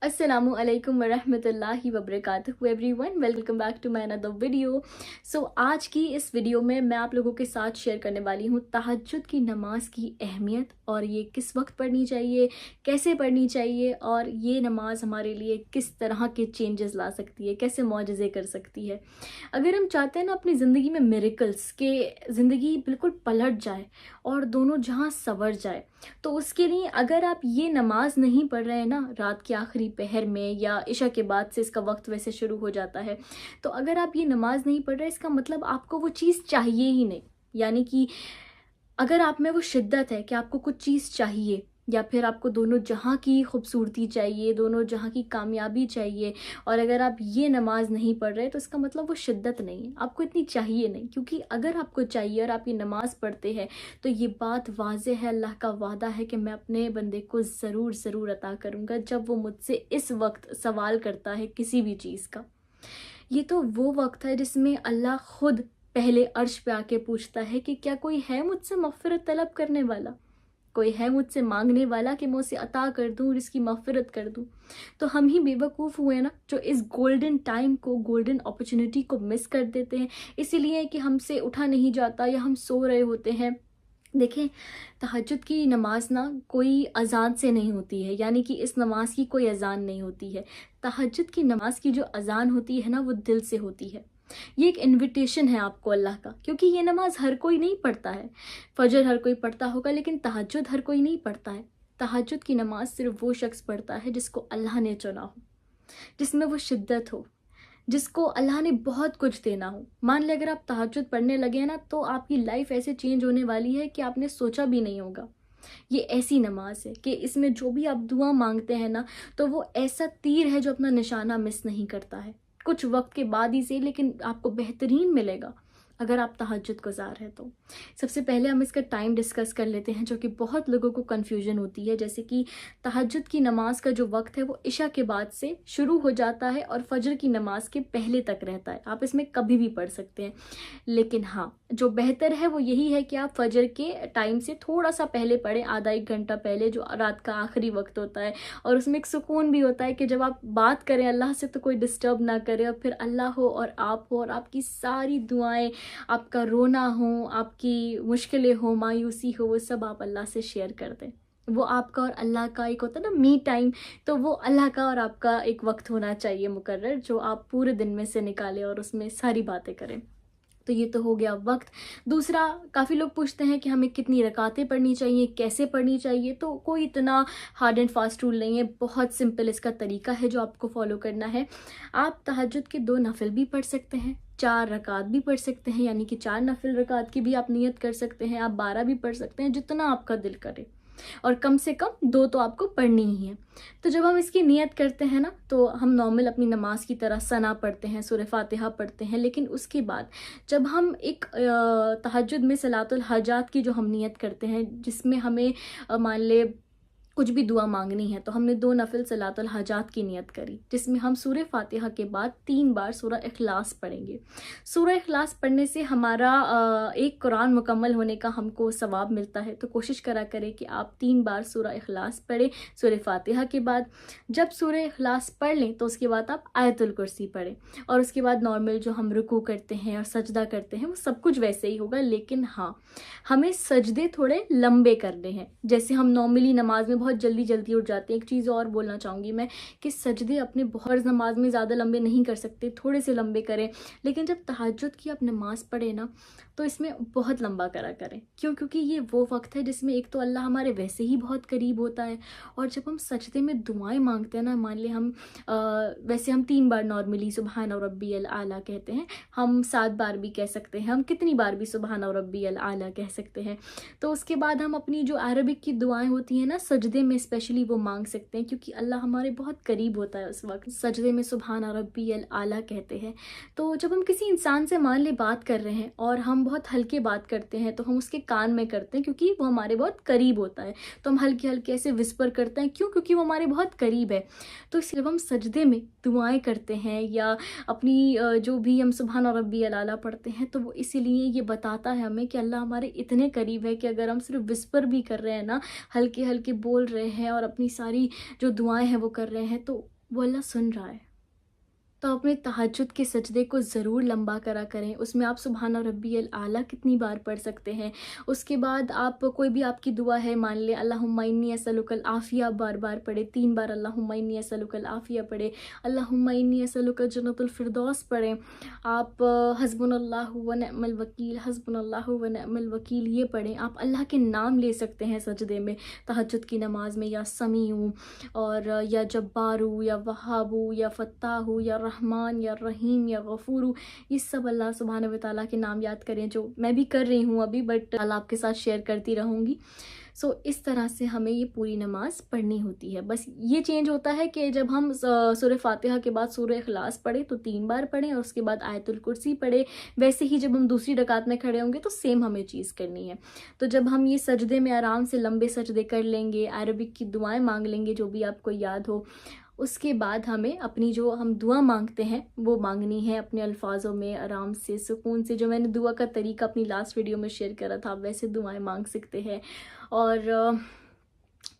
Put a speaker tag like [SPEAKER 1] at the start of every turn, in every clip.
[SPEAKER 1] अस्सलामु अलैकुम वरहमतुल्लाहि वबरकातुहू everyone, welcome back to my another video. आज की इस वीडियो में मैं आप लोगों के साथ शेयर करने वाली हूँ तहज्जुद की नमाज की अहमियत और ये किस वक्त पढ़नी चाहिए, कैसे पढ़नी चाहिए और ये नमाज हमारे लिए किस तरह के चेंजेस ला सकती है, कैसे मौजज़े कर सकती है। अगर हम चाहते हैं ना अपनी ज़िंदगी में मिरेकल्स के ज़िंदगी बिल्कुल पलट जाए और दोनों जहाँ संवर जाए, तो उसके लिए अगर आप ये नमाज नहीं पढ़ रहे हैं ना रात के आखिरी पहर में या इशा के बाद से, इसका वक्त वैसे शुरू हो जाता है, तो अगर आप ये नमाज नहीं पढ़ रहे इसका मतलब आपको वो चीज़ चाहिए ही नहीं। यानी कि अगर आप में वो शिद्दत है कि आपको कुछ चीज़ चाहिए या फिर आपको दोनों जहाँ की खूबसूरती चाहिए, दोनों जहाँ की कामयाबी चाहिए, और अगर आप ये नमाज नहीं पढ़ रहे तो इसका मतलब वो शिद्दत नहीं है, आपको इतनी चाहिए नहीं। क्योंकि अगर आपको चाहिए और आप ये नमाज पढ़ते हैं तो ये बात वाज़ेह है, अल्लाह का वादा है कि मैं अपने बंदे को ज़रूर ज़रूर अता करूँगा जब वो मुझसे इस वक्त सवाल करता है किसी भी चीज़ का। ये तो वो वक्त है जिसमें अल्लाह खुद पहले अर्श पे आके पूछता है कि क्या कोई है मुझसे मग़फ़िरत तलब करने वाला, कोई है मुझसे मांगने वाला कि मैं उसे अता कर दूं और इसकी मग़फ़िरत कर दूं। तो हम ही बेवकूफ़ हुए ना जो इस गोल्डन टाइम को, गोल्डन अपॉर्चुनिटी को मिस कर देते हैं, इसीलिए कि हमसे उठा नहीं जाता या हम सो रहे होते हैं। देखें, तहज्जुद की नमाज ना कोई अजान से नहीं होती है, यानी कि इस नमाज की कोई अजान नहीं होती है। तहज्जुद की नमाज की जो अजान होती है ना वो दिल से होती है। ये एक इनविटेशन है आपको अल्लाह का, क्योंकि ये नमाज हर कोई नहीं पढ़ता है। फजर हर कोई पढ़ता होगा लेकिन तहज्जुद हर कोई नहीं पढ़ता है। तहज्जुद की नमाज सिर्फ वो शख्स पढ़ता है जिसको अल्लाह ने चुना हो, जिसमें वो शिद्दत हो, जिसको अल्लाह ने बहुत कुछ देना हो। मान लें अगर आप तहज्जुद पढ़ने लगे हैं ना तो आपकी लाइफ ऐसे चेंज होने वाली है कि आपने सोचा भी नहीं होगा। ये ऐसी नमाज है कि इसमें जो भी आप दुआ मांगते हैं ना तो वो ऐसा तीर है जो अपना निशाना मिस नहीं करता है, कुछ वक्त के बाद ही से, लेकिन आपको बेहतरीन मिलेगा अगर आप तहज्जुद गुज़ार हैं तो। सबसे पहले हम इसका टाइम डिस्कस कर लेते हैं, जो कि बहुत लोगों को कन्फ्यूजन होती है। जैसे कि तहज्जुद की नमाज का जो वक्त है वो इशा के बाद से शुरू हो जाता है और फजर की नमाज के पहले तक रहता है। आप इसमें कभी भी पढ़ सकते हैं, लेकिन हाँ, जो बेहतर है वो यही है कि आप फजर के टाइम से थोड़ा सा पहले पढ़ें, आधा एक घंटा पहले, जो रात का आखिरी वक्त होता है। और उसमें एक सुकून भी होता है कि जब आप बात करें अल्लाह से तो कोई डिस्टर्ब ना करे, और फिर अल्लाह हो और आप हो और आपकी सारी दुआएं, आपका रोना हो, आपकी मुश्किलें हो, मायूसी हो, वो सब आप अल्लाह से शेयर कर दें। वो आपका और अल्लाह का एक होता है ना मी टाइम, तो वो अल्लाह का और आपका एक वक्त होना चाहिए मुकर्रर, जो आप पूरे दिन में से निकालें और उसमें सारी बातें करें। तो ये तो हो गया वक्त। दूसरा, काफ़ी लोग पूछते हैं कि हमें कितनी रकातें पढ़नी चाहिए, कैसे पढ़नी चाहिए। तो कोई इतना हार्ड एंड फास्ट रूल नहीं है, बहुत सिंपल इसका तरीका है जो आपको फॉलो करना है। आप तहज्जुद के 2 नफिल भी पढ़ सकते हैं, 4 रकात भी पढ़ सकते हैं, यानी कि 4 नफिल रकात की भी आप नियत कर सकते हैं। आप 12 भी पढ़ सकते हैं, जितना आपका दिल करे, और कम से कम 2 तो आपको पढ़नी ही है। तो जब हम इसकी नियत करते हैं ना तो हम नॉर्मल अपनी नमाज की तरह सना पढ़ते हैं, सूरह फातिहा पढ़ते हैं, लेकिन उसके बाद जब हम एक तहज्जुद में सलातुल हाजात की जो हम नियत करते हैं, जिसमें हमें मान ले कुछ भी दुआ मांगनी है, तो हमने 2 नफिल सलातुल हाजात की नियत करी, जिसमें हम सूरह फातिहा के बाद 3 बार सूरह इखलास पढ़ेंगे। सूरह इखलास पढ़ने से हमारा एक कुरान मुकम्मल होने का हमको सवाब मिलता है। तो कोशिश करा करें कि आप 3 बार सूरह इखलास पढ़ें सूरह फातिहा के बाद। जब सूरह इखलास पढ़ लें तो उसके बाद आप आयतुल कुर्सी पढ़ें, और उसके बाद नॉर्मल जो हम रुकू करते हैं और सजदा करते हैं वो सब कुछ वैसे ही होगा। लेकिन हाँ, हमें सजदे थोड़े लंबे करने हैं। जैसे हम नॉर्मली नमाज में बहुत जल्दी जल्दी उठ जाते हैं। एक चीज़ और बोलना चाहूँगी मैं कि सजदे अपने बहुत नमाज में ज़्यादा लंबे नहीं कर सकते, थोड़े से लंबे करें। लेकिन जब तहज्जुद की आप नमाज पढ़े ना तो इसमें बहुत लंबा करा करें। क्यों? क्योंकि ये वो वक्त है जिसमें एक तो अल्लाह हमारे वैसे ही बहुत करीब होता है, और जब हम सजदे में दुआएं मांगते हैं ना, मान ले हम वैसे हम 3 बार नॉर्मली सुबहान रब्बियल आला कहते हैं, हम 7 बार भी कह सकते हैं, हम कितनी बार भी सुबहान रब्बियल आला कह सकते हैं। तो उसके बाद हम अपनी जो अरबिक की दुआएं होती हैं ना सजदे में स्पेशली वो मांग सकते हैं, क्योंकि अल्लाह हमारे बहुत करीब होता है उस वक्त। सजदे में सुबहान रब्बियल आला कहते हैं। तो जब हम किसी इंसान से मान ले बात कर रहे हैं और हम बहुत हल्के बात करते हैं, तो हम उसके कान में करते हैं क्योंकि वो हमारे बहुत करीब होता है, तो हम हल्के हल्के ऐसे विस्पर करते हैं। क्यों? क्योंकि वो हमारे बहुत करीब है। तो इसलिए जब हम सजदे में दुआएं करते हैं या अपनी जो भी हम सुबहान रब्बियल आला पढ़ते हैं, तो वो इसीलिए ये बताता है हमें कि अल्लाह हमारे इतने करीब है कि अगर हम सिर्फ विस्पर भी कर रहे हैं ना, हल्के हल्के बोल रहे हैं और अपनी सारी जो दुआएं हैं वो कर रहे हैं, तो वो अल्लाह सुन रहा है। तो अपने तहज्जुद के सजदे को ज़रूर लंबा करा करें। उसमें आप सुबहान रब्बियल आला कितनी बार पढ़ सकते हैं। उसके बाद आप कोई भी आपकी दुआ है, मान लें अल्लाहुम्मा इन्नी असअलुकल आफ़िया, बार बार पढ़े, 3 बार अल्लाहुम्मा इन्नी असअलुकल आफ़िया पढ़े, अल्लाहुम्मा इन्नी असअलुका जन्नतुल फ़िरदौस पढ़ें। आप हस्बुनल्लाहु व निअमल वकील, हस्बुनल्लाहु व निअमल वकील ये पढ़ें। आप अल्लाह के नाम ले सकते हैं सजदे में, तहज्जुद की नमाज में, या समीऊ और या जब्बारू या वहाबू या फ़त्ताहू या रहमान या रहीम या गफूरू, ये सब अल्लाह सुब्हानहू व तआला के नाम याद करें, जो मैं भी कर रही हूँ अभी, बट अल्लाह आपके साथ शेयर करती रहूँगी। सो इस तरह से हमें ये पूरी नमाज पढ़नी होती है। बस ये चेंज होता है कि जब हम सूरह फातिहा के बाद सूरह इखलास पढ़े तो 3 बार पढ़ें और उसके बाद आयतुल कुर्सी पढ़े। वैसे ही जब हम दूसरी रकात में खड़े होंगे तो सेम हमें चीज़ करनी है। तो जब हम ये सजदे में आराम से लंबे सजदे कर लेंगे, अरबिक की दुआएं मांग लेंगे जो भी आपको याद हो, उसके बाद हमें अपनी जो हम दुआ मांगते हैं वो मांगनी है अपने अल्फाजों में, आराम से, सुकून से। जो मैंने दुआ का तरीका अपनी लास्ट वीडियो में शेयर करा था, आप वैसे दुआएं मांग सकते हैं। और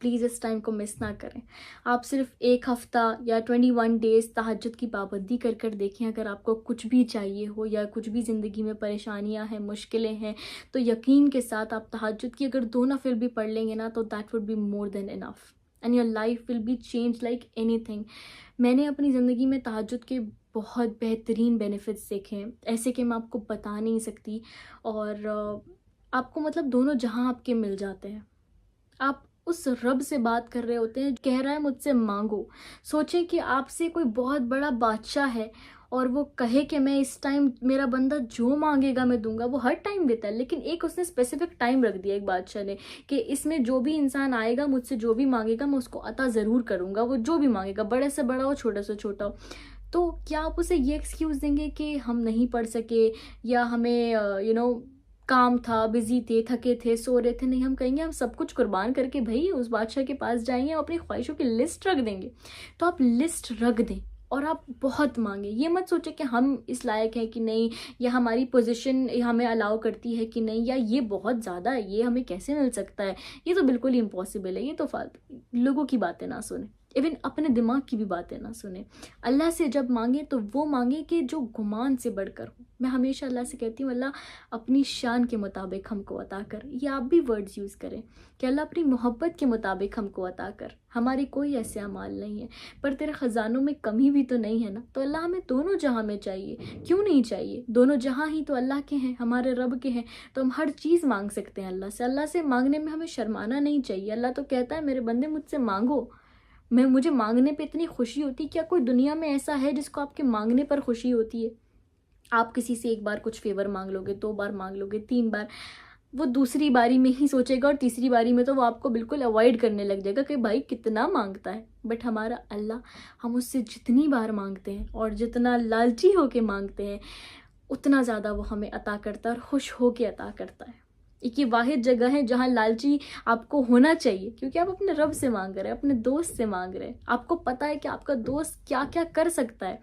[SPEAKER 1] प्लीज़ इस टाइम को मिस ना करें। आप सिर्फ 1 हफ़्ता या 21 डेज़ तहज्जुद की पाबंदी कर कर देखें। अगर आपको कुछ भी चाहिए हो या कुछ भी ज़िंदगी में परेशानियां हैं, मुश्किलें हैं, तो यकीन के साथ आप तहज्जुद की अगर 2 नफ़िल भी पढ़ लेंगे ना, तो that would be more than enough and your life will be change like anything. मैंने अपनी ज़िंदगी में तहज्जुद के बहुत बेहतरीन बेनिफिट्स देखे हैं, ऐसे कि मैं आपको बता नहीं सकती। और आपको मतलब दोनों जहां आपके मिल जाते हैं। आप उस रब से बात कर रहे होते हैं, कह रहा है मुझसे मांगो। सोचें कि आपसे कोई बहुत बड़ा बादशाह है और वो कहे कि मैं इस टाइम, मेरा बंदा जो मांगेगा मैं दूंगा। वो हर टाइम देता है, लेकिन एक उसने स्पेसिफिक टाइम रख दिया एक बादशाह ने कि इसमें जो भी इंसान आएगा मुझसे जो भी मांगेगा मैं उसको अता ज़रूर करूंगा। वो जो भी मांगेगा, बड़े से बड़ा हो, छोटे से छोटा हो। तो क्या आप उसे ये एक्सक्यूज़ देंगे कि हम नहीं पढ़ सके या हमें काम था, बिजी थे, थके थे, सो रहे थे? नहीं, हम कहेंगे हम सब कुछ कुर्बान करके भाई उस बादशाह के पास जाएंगे, अपनी ख्वाहिशों की लिस्ट रख देंगे। तो आप लिस्ट रख दें और आप बहुत मांगे। ये मत सोचे कि हम इस लायक हैं कि नहीं, या हमारी पोजीशन हमें अलाउ करती है कि नहीं, या ये बहुत ज़्यादा है, ये हमें कैसे मिल सकता है, ये तो बिल्कुल ही इम्पॉसिबल है। ये तो फालतू लोगों की बातें ना सुने, इवन अपने दिमाग की भी बातें ना सुने। अल्लाह से जब मांगे तो वो मांगे कि जो गुमान से बढ़कर हो। मैं हमेशा अल्लाह से कहती हूँ, अल्लाह अपनी शान के मुताबिक हमको अता कर। ये आप भी वर्ड्स यूज़ करें कि अल्लाह अपनी मोहब्बत के मुताबिक हमको अता कर। हमारी कोई ऐसे अमाल नहीं है, पर तेरे ख़जानों में कमी भी तो नहीं है ना। तो अल्लाह हमें दोनों जहां में चाहिए, क्यों नहीं चाहिए? दोनों जहां ही तो अल्लाह के हैं, हमारे रब के हैं। तो हम हर चीज़ मांग सकते हैं अल्लाह से। अल्लाह से मांगने में हमें शर्माना नहीं चाहिए। अल्लाह तो कहता है मेरे बंदे मुझसे मांगो, मुझे मांगने पे इतनी खुशी होती। क्या कोई दुनिया में ऐसा है जिसको आपके मांगने पर खुशी होती है? आप किसी से 1 बार कुछ फेवर मांग लोगे, 2 बार मांग लोगे, 3 बार, वो दूसरी बारी में ही सोचेगा और तीसरी बारी में तो वो आपको बिल्कुल अवॉइड करने लग जाएगा कि भाई कितना मांगता है। बट हमारा अल्लाह, हम उससे जितनी बार मांगते हैं और जितना लालची होके मांगते हैं, उतना ज़्यादा वो हमें अता करता है और खुश होके अता करता है। एक ये वाहिद जगह है जहाँ लालची आपको होना चाहिए, क्योंकि आप अपने रब से मांग रहे हैं, अपने दोस्त से मांग रहे हैं। आपको पता है कि आपका दोस्त क्या क्या कर सकता है।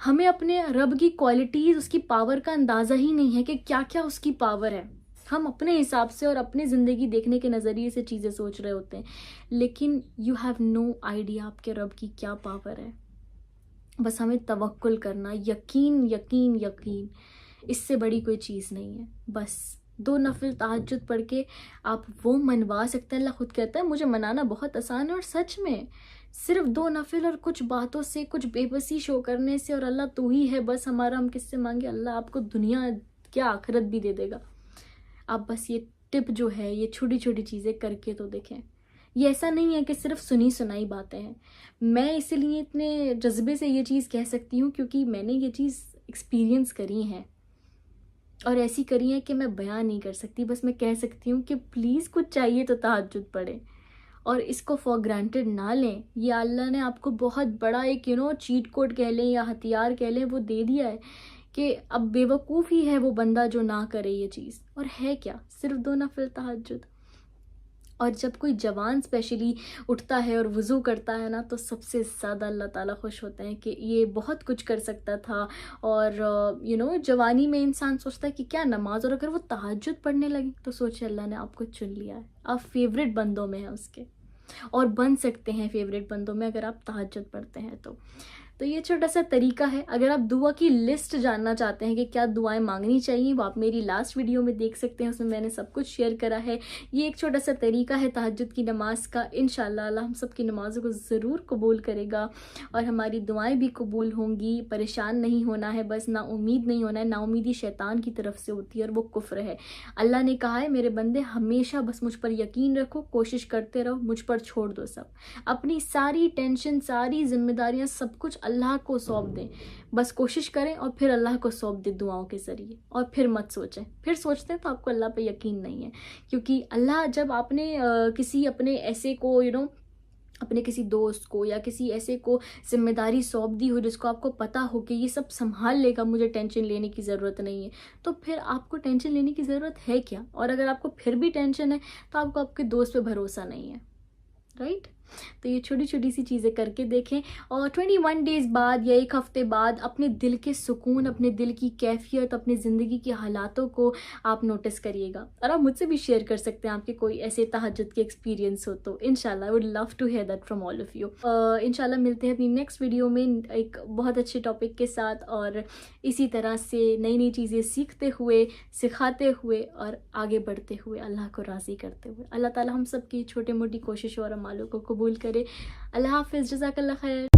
[SPEAKER 1] हमें अपने रब की क्वालिटीज़, उसकी पावर का अंदाज़ा ही नहीं है कि क्या क्या उसकी पावर है। हम अपने हिसाब से और अपनी ज़िंदगी देखने के नज़रिए से चीज़ें सोच रहे होते हैं, लेकिन यू हैव नो आइडिया आपके रब की क्या पावर है। बस हमें तवक्कुल करना, यकीन यकीन यकीन, इससे बड़ी कोई चीज़ नहीं है। बस 2 नफिल तहज्जुद पढ़ के आप वो मनवा सकते हैं। अल्लाह खुद कहता है मुझे मनाना बहुत आसान है। और सच में सिर्फ 2 नफिल और कुछ बातों से, कुछ बेबसी शो करने से, और अल्लाह तू ही है बस हमारा, हम किससे मांगे, अल्लाह आपको दुनिया क्या आखिरत भी दे देगा। आप बस ये टिप जो है, ये छोटी छोटी चीज़ें करके तो देखें। ये ऐसा नहीं है कि सिर्फ सुनी सुनाई बातें हैं। मैं इसीलिए इतने जज्बे से ये चीज़ कह सकती हूँ क्योंकि मैंने ये चीज़ एक्सपीरियंस करी है, और ऐसी करी है कि मैं बयान नहीं कर सकती। बस मैं कह सकती हूँ कि प्लीज़ कुछ चाहिए तो तहज्जुद पढ़ें और इसको फॉर ग्रांटेड ना लें। ये अल्लाह ने आपको बहुत बड़ा एक चीट कोड कह लें या हथियार कह लें, वो दे दिया है कि अब बेवकूफ़ ही है वो बंदा जो ना करे ये चीज़। और है क्या, सिर्फ 2 नफिल तहज्जुद। और जब कोई जवान स्पेशली उठता है और वज़ू करता है ना, तो सबसे ज़्यादा अल्लाह ताला खुश होते हैं कि ये बहुत कुछ कर सकता था। और जवानी में इंसान सोचता है कि क्या नमाज, और अगर वो तहज्जुद पढ़ने लगे तो सोचे अल्लाह ने आपको चुन लिया है, आप फेवरेट बंदों में हैं उसके। और बन सकते हैं फेवरेट बंदों में अगर आप तहज्जुद पढ़ते हैं तो ये छोटा सा तरीका है। अगर आप दुआ की लिस्ट जानना चाहते हैं कि क्या दुआएं मांगनी चाहिए, वो आप मेरी लास्ट वीडियो में देख सकते हैं, उसमें मैंने सब कुछ शेयर करा है। ये एक छोटा सा तरीका है तहज्जुद की नमाज का। इंशाल्लाह अल्लाह हम सब की नमाज़ों को ज़रूर कबूल करेगा और हमारी दुआएं भी कबूल होंगी। परेशान नहीं होना है, बस ना उम्मीद नहीं होना है। ना उम्मीदी शैतान की तरफ से होती है और वो कुफ्र है। अल्लाह ने कहा है मेरे बंदे हमेशा बस मुझ पर यकीन रखो, कोशिश करते रहो, मुझ पर छोड़ दो सब, अपनी सारी टेंशन, सारी जिम्मेदारियां, सब कुछ अल्लाह को सौंप दें। बस कोशिश करें और फिर अल्लाह को सौंप दें दुआओं के ज़रिए, और फिर मत सोचें। फिर सोचते हैं तो आपको अल्लाह पे यकीन नहीं है, क्योंकि अल्लाह जब आपने किसी अपने ऐसे को अपने किसी दोस्त को या किसी ऐसे को जिम्मेदारी सौंप दी हो जिसको आपको पता हो कि ये सब संभाल लेगा, मुझे टेंशन लेने की ज़रूरत नहीं है, तो फिर आपको टेंशन लेने की ज़रूरत है क्या? और अगर आपको फिर भी टेंशन है तो आपको आपके दोस्त पे भरोसा नहीं है, राइट? तो ये छोटी छोटी सी चीज़ें करके देखें और 21 डेज़ बाद या एक हफ्ते बाद अपने दिल के सुकून, अपने दिल की कैफियत, अपनी ज़िंदगी के हालातों को आप नोटिस करिएगा। और आप मुझसे भी शेयर कर सकते हैं आपके कोई ऐसे तहज्जुद के एक्सपीरियंस हो तो। इंशाल्लाह I would love to hear that from all of you. इंशाल्लाह मिलते हैं अपनी नेक्स्ट वीडियो में एक बहुत अच्छे टॉपिक के साथ, और इसी तरह से नई नई चीज़ें सीखते हुए, सिखाते हुए और आगे बढ़ते हुए, अल्लाह को राज़ी करते हुए। अल्लाह ताला हम सब की छोटी मोटी कोशिशों और अमालों को कबूल करे। अल्लाह हाफ़िज़, जज़ाकल्लाह खैर।